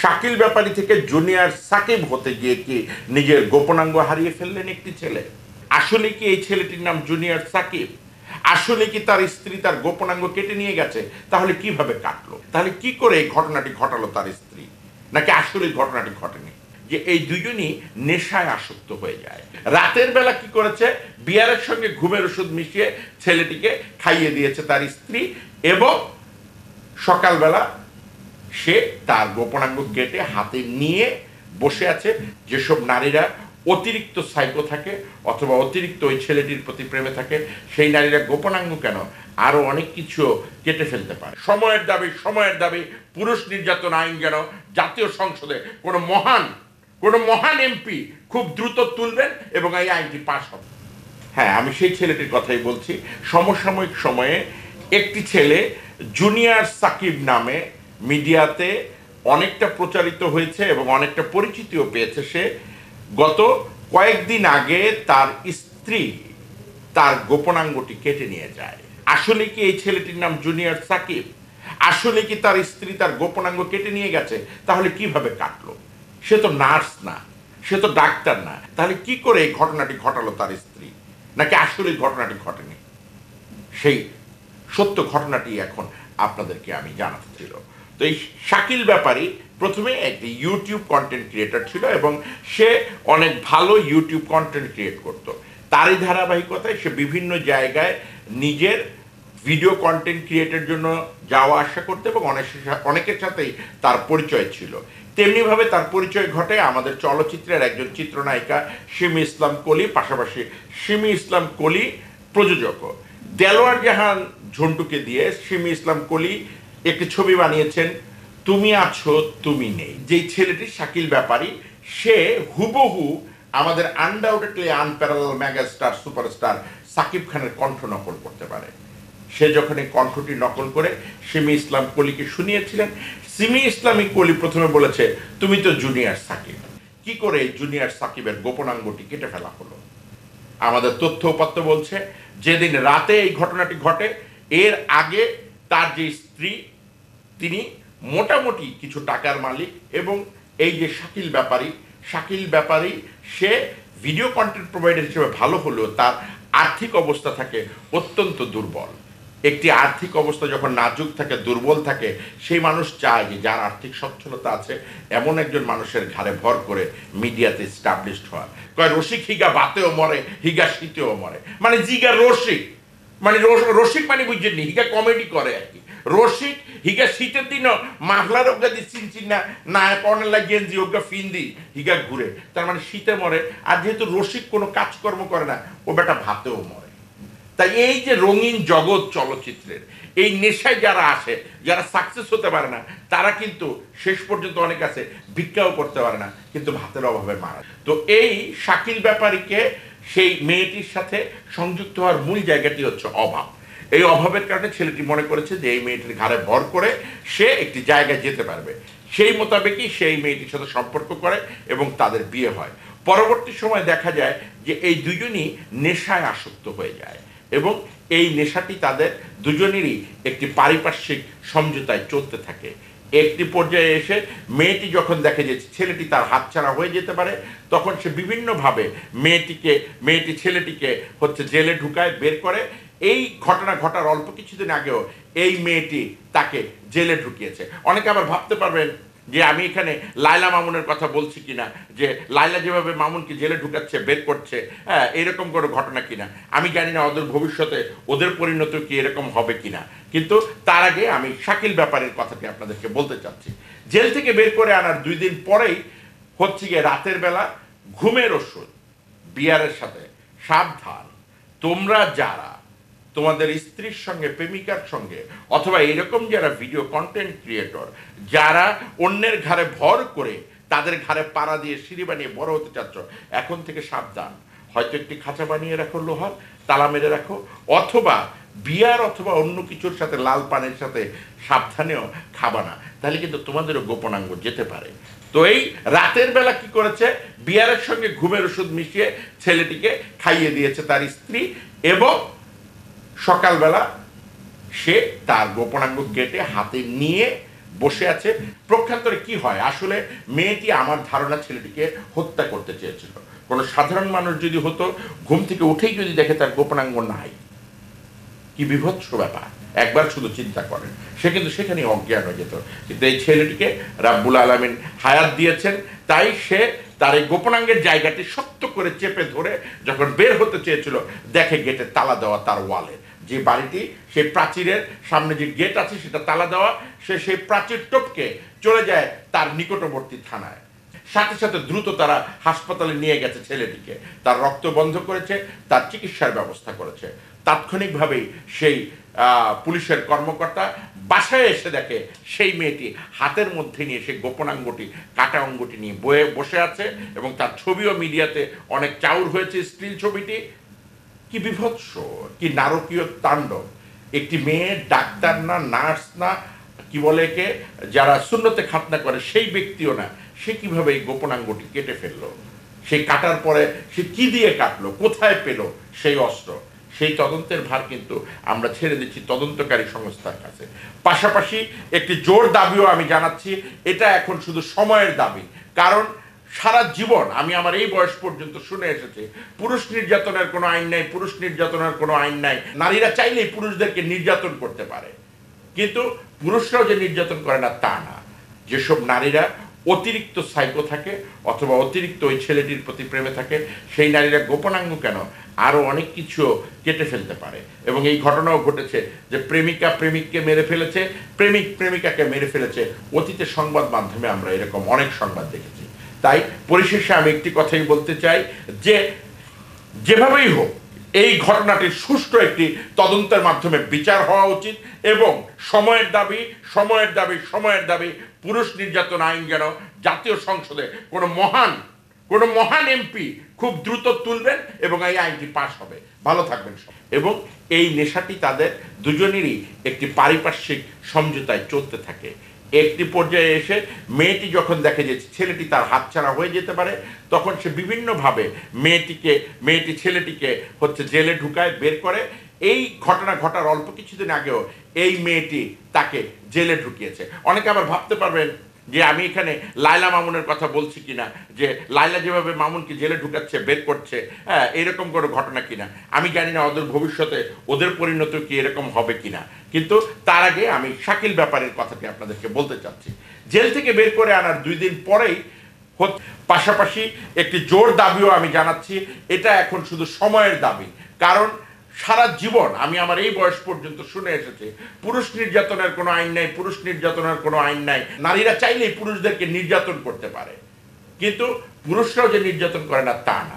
শাকিল ব্যাপারী থেকে জুনিয়র সাকিব হতে গিয়ে কি নিজের গোপনাঙ্গ হারিয়ে ফেললেন একটি ছেলে? আসলে কি এই ছেলেটির নাম জুনিয়র সাকিব? আসলে কি তার স্ত্রী তার গোপনাঙ্গ কেটে নিয়ে গেছে? তাহলে কিভাবে কাটলো? তাহলে কি করে এই ঘটনাটি ঘটালো তার স্ত্রী? নাকি আসলে ঘটনাটি ঘটেনি? যে এই দুজনই নেশায় আসক্ত হয়ে যায়। রাতের বেলা কি করেছে? বিয়ারের সঙ্গে ঘুমের ওষুধ মিশিয়ে ছেলেটিকে খাইয়ে দিয়েছে তার স্ত্রী, এবং সকালবেলা সে তার গোপনাঙ্গ কেটে হাতে নিয়ে বসে আছে। যেসব নারীরা অতিরিক্ত সাইকো থাকে অথবা অতিরিক্ত ওই ছেলেটির প্রতি প্রেমে থাকে, সেই নারীরা গোপনাঙ্গ কেন আরো অনেক কিছু কেটে ফেলতে পারে। সময়ের দাবি পুরুষ নির্যাতন আইন যেন জাতীয় সংসদে কোনো মহান এমপি খুব দ্রুত তুলবেন এবং এই আইনটি পাশ হবে। হ্যাঁ, আমি সেই ছেলেটির কথাই বলছি। সমসাময়িক সময়ে একটি ছেলে জুনিয়র সাকিব নামে মিডিয়াতে অনেকটা প্রচারিত হয়েছে এবং অনেকটা পরিচিতিও পেয়েছে। সে গত কয়েকদিন আগে তার স্ত্রী তার গোপনাঙ্গটি কেটে নিয়ে যায়। আসলে কি এই ছেলেটির নাম জুনিয়র সাকিব? আসলে কি তার স্ত্রী তার গোপনাঙ্গ কেটে নিয়ে গেছে? তাহলে কিভাবে কাটলো? সে তো নার্স না, সে তো ডাক্তার না। তাহলে কি করে এই ঘটনাটি ঘটালো তার স্ত্রী? নাকি আসলে ঘটনাটি ঘটেনি? সেই সত্য ঘটনাটি এখন আপনাদেরকে আমি জানাতে ছিল। তো এই শাকিল ব্যাপারী প্রথমে একটি ইউটিউব কন্টেন্ট ক্রিয়েটর ছিল এবং সে অনেক ভালো ইউটিউব কন্টেন্ট ক্রিয়েট করত। তারই ধারাবাহিকতায় সে বিভিন্ন জায়গায় নিজের ভিডিও কন্টেন্ট ক্রিয়েটের জন্য যাওয়া আসা করতে এবং অনেকের সাথেই তার পরিচয় ছিল। তেমনিভাবে তার পরিচয় ঘটে আমাদের চলচ্চিত্রের একজন চিত্রনায়িকা সিমি ইসলাম কলি, পাশাপাশি সিমি ইসলাম কলি প্রযোজকও। দেলোয়ার জাহান ঝন্টুকে দিয়ে সিমি ইসলাম কলি একটি ছবি বানিয়েছেন, তুমি আছো তুমি নেই। যেই ছেলেটি শাকিল ব্যাপারী, সে হুবহু আমাদের undoubtedly unparalleled megastar superstar Shakib খানের কণ্ঠ নকল করতে পারে। সে যখন এই কণ্ঠটি নকল করে সিমি ইসলাম কলিকে শুনিয়েছিলেন, সিমি ইসলামী কলি প্রথমে বলেছে তুমি তো জুনিয়র সাকিব। কি করে জুনিয়র সাকিবের গোপনাঙ্গটি কেটে ফেলা হলো? আমাদের তথ্য উপাত্ত বলছে যেদিন রাতে এই ঘটনাটি ঘটে, এর আগে তার যে স্ত্রী তিনি মোটামুটি কিছু টাকার মালিক, এবং এই যে শাকিল ব্যাপারী সে ভিডিও কন্টেন্ট প্রোভাইডার হিসেবে ভালো হলেও তার আর্থিক অবস্থা থাকে অত্যন্ত দুর্বল। একটি আর্থিক অবস্থা যখন নাজুক থাকে, দুর্বল থাকে, সেই মানুষ চায় যে যার আর্থিক সচ্ছলতা আছে এমন একজন মানুষের ঘাড়ে ভর করে মিডিয়াতে এস্টাবলিশড হওয়া। কয় রসিক হিগা বাতেও মরে, হিগা শীতেও মরে। মানে জিগা রসিক, মানে রসিক মানে বুঝছেন, হিগা কমেডি করে আর কি। রসিক হিগা শীতের দিনও মাফলার ওগা দি চিনচিন না কর্নেলা গেঞ্জি ওগা ফিন্দি হিগা ঘুরে, তার মানে শীতে মরে। আর যেহেতু রসিক কোনো কাজকর্ম করে না, ও বেটা ভাতেও মরে। তাই এই যে রঙিন জগৎ চলচ্চিত্রের এই নেশায় যারা আসে, যারা সাকসেস হতে পারে না, তারা কিন্তু শেষ পর্যন্ত অনেক আছে ভিক্ষাও করতে পারে না, কিন্তু ভাতের অভাবে মারা। তো এই শাকিল ব্যাপারীকে সেই মেয়েটির সাথে সংযুক্ত হওয়ার মূল জায়গাটি হচ্ছে অভাব। এই অভাবের কারণে ছেলেটি মনে করেছে যে এই মেয়েটির ঘাড়ে ভর করে সে একটি জায়গায় যেতে পারবে। সেই মোতাবেকই সেই মেয়েটির সাথে সম্পর্ক করে এবং তাদের বিয়ে হয়। পরবর্তী সময় দেখা যায় যে এই দুজনই নেশায় আসক্ত হয়ে যায় এবং এই নেশাটি তাদের দুজনেরই একটি পারিপার্শ্বিক সমঝোতায় চলতে থাকে। একটি পর্যায়ে এসে মেয়েটি যখন দেখে যে ছেলেটি তার হাতছাড়া হয়ে যেতে পারে, তখন সে বিভিন্নভাবে মেয়েটি ছেলেটিকে জেলে ঢুকায়, বের করে। এই ঘটনা ঘটার অল্প কিছুদিন আগেও এই মেয়েটি তাকে জেলে ঢুকিয়েছে। অনেকে আবার ভাবতে পারবেন যে আমি এখানে লায়লা মামুনের কথা বলছি কিনা, যে লায়লা যেভাবে মামুনকে জেলে ঢুকাচ্ছে, বের করছে, হ্যাঁ, এরকম কোনো ঘটনা কিনা। আমি জানি না ওদের ভবিষ্যতে ওদের পরিণতি কি এরকম হবে কিনা, কিন্তু তার আগে আমি শাকিল ব্যাপারীর কথাটি আপনাদেরকে বলতে চাচ্ছি। জেল থেকে বের করে আনার 2 দিন পরেই গিয়ে রাতের বেলা ঘুমের ওষুধ বিয়ারের সাথে, সাবধান তোমরা যারা তোমাদের স্ত্রীর সঙ্গে, প্রেমিকার সঙ্গে, অথবা এরকম যারা ভিডিও কন্টেন্ট ক্রিয়েটর, যারা অন্যের ঘাড়ে ভর করে তাদের ঘাড়ে পাড়া দিয়ে সিঁড়ি বানিয়ে বড় হতে চাচ্ছ, এখন থেকে সাবধান। হয়তো একটি খাঁচা বানিয়ে রাখো, লোহার তালা মেরে রাখো, অথবা বিয়ার অথবা অন্য কিছুর সাথে, লাল পানের সাথে সাবধানেও খাবা না, তাহলে কিন্তু তোমাদেরও গোপনাঙ্গ যেতে পারে। তো এই রাতের বেলা কি করেছে? বিয়ারের সঙ্গে ঘুমের ওষুধ মিশিয়ে ছেলেটিকে খাইয়ে দিয়েছে তার স্ত্রী, এবং সকালবেলা সে তার গোপনাঙ্গ কেটে হাতে নিয়ে বসে আছে। প্রক্ষান্তরে কি হয়, আসলে মেয়েটি আমার ধারণা ছেলেটিকে হত্যা করতে চেয়েছিল। কোনো সাধারণ মানুষ যদি হতো, ঘুম থেকে উঠেই যদি দেখে তার গোপনাঙ্গ নাই, কি বিভৎস ব্যাপার, একবার শুধু চিন্তা করেন। সে কিন্তু সেখানে অজ্ঞান হয়ে যেত। কিন্তু এই ছেলেটিকে রাব্বুল আলামিন হায়াত দিয়েছেন, তাই সে তার এই গোপনাঙ্গের জায়গাটি শক্ত করে চেপে ধরে যখন বের হতে চেয়েছিল, দেখে গেটে তালা দেওয়া তার ওয়ালে। যে বাড়িটি, সেই প্রাচীরের সামনে যে গেট আছে সেটা তালা দেওয়া, সে সেই প্রাচীর টপকে চলে যায় তার নিকটবর্তী থানায়। সাথে সাথে দ্রুত তারা হাসপাতালে নিয়ে গেছে ছেলেটিকে, তার রক্ত বন্ধ করেছে, তার চিকিৎসার ব্যবস্থা করেছে। তাৎক্ষণিকভাবেই সেই পুলিশের কর্মকর্তা বাসায় এসে দেখে সেই মেয়েটি হাতের মধ্যে নিয়ে সেই গোপনাঙ্গটি, কাটা অঙ্গটি নিয়ে বসে আছে, এবং তার ছবিও মিডিয়াতে অনেক চাউর হয়েছে। স্টিল ছবিটি কি বিভৎস, কি নারকীয় তাণ্ডব! একটি মেয়ে, ডাক্তার না, নার্স না, কি বলে একে, যারা সুন্নতে খাতনা করে সেই ব্যক্তিও না, সে কিভাবে এই গোপনাঙ্গটি কেটে ফেললো? সেই কাটার পরে সে কি দিয়ে কাটলো, কোথায় পেল সেই অস্ত্র? সেই তদন্তের ভার কিন্তু আমরা ছেড়ে দিচ্ছি তদন্তকারী সংস্থার কাছে। পাশাপাশি একটি জোর দাবিও আমি জানাচ্ছি, এটা এখন শুধু সময়ের দাবি। কারণ সারা জীবন আমি আমার এই বয়স পর্যন্ত শুনে এসেছি, পুরুষ নির্যাতনের কোনো আইন নাই, পুরুষ নির্যাতনের কোনো আইন নাই। নারীরা চাইলেই পুরুষদেরকে নির্যাতন করতে পারে, কিন্তু পুরুষরাও যে নির্যাতন করে না তা না। যেসব নারীরা অতিরিক্ত সাইকো থাকে অথবা অতিরিক্ত ওই ছেলেটির প্রতি প্রেমে থাকে, সেই নারীরা গোপনাঙ্গ কেন, আরও অনেক কিছু কেটে ফেলতে পারে। এবং এই ঘটনাও ঘটেছে যে প্রেমিকা প্রেমিককে মেরে ফেলেছে, প্রেমিক প্রেমিকাকে মেরে ফেলেছে। অতীতে সংবাদ মাধ্যমে আমরা এরকম অনেক সংবাদ দেখেছি। তাই পরিশেষে আমি একটি কথাই বলতে চাই যে যেভাবেই হোক এই ঘটনাটির সুষ্ঠু একটি তদন্তের মাধ্যমে বিচার হওয়া উচিত, এবং সময়ের দাবি, সময়ের দাবি, সময়ের দাবি, পুরুষ নির্যাতন আইন যেন জাতীয় সংসদে কোনো মহান এমপি খুব দ্রুত তুলবেন এবং এই আইনটি পাশ হবে। ভালো থাকবেন সব। এবং এই নেশাটি তাদের দুজনেরই একটি পারিপার্শ্বিক সমঝোতায় চলতে থাকে। একটি পর্যায়ে এসে মেয়েটি যখন দেখে যে ছেলেটি তার হাতছাড়া হয়ে যেতে পারে, তখন সে বিভিন্নভাবে মেয়েটি ছেলেটিকে জেলে ঢুকায়, বের করে। এই ঘটনা ঘটার অল্প কিছুদিন আগেও এই মেয়েটি তাকে জেলে ঢুকিয়েছে। অনেকে আবার ভাবতে পারবেন যে আমি এখানে লায়লা মামুনের কথা বলছি কিনা, যে লায়লা যেভাবে মামুনকে জেলে ঢুকাচ্ছে, বের করছে, হ্যাঁ, এরকম কোনো ঘটনা কিনা। আমি জানি না ওদের ভবিষ্যতে ওদের পরিণতি কি এরকম হবে কিনা, কিন্তু তার আগে আমি শাকিল ব্যাপারের কথাটি আপনাদেরকে বলতে চাচ্ছি। জেল থেকে বের করে আনার 2 দিন পরেই পাশাপাশি একটি জোর দাবিও আমি জানাচ্ছি, এটা এখন শুধু সময়ের দাবি। কারণ সারা জীবন আমি আমার এই বয়স পর্যন্ত শুনে এসেছি, পুরুষ নির্যাতনের কোনো আইন নাই, পুরুষ নির্যাতনের কোনো আইন নাই। নারীরা চাইলেই পুরুষদেরকে নির্যাতন করতে পারে, কিন্তু পুরুষরাও যে নির্যাতন করে না তা না।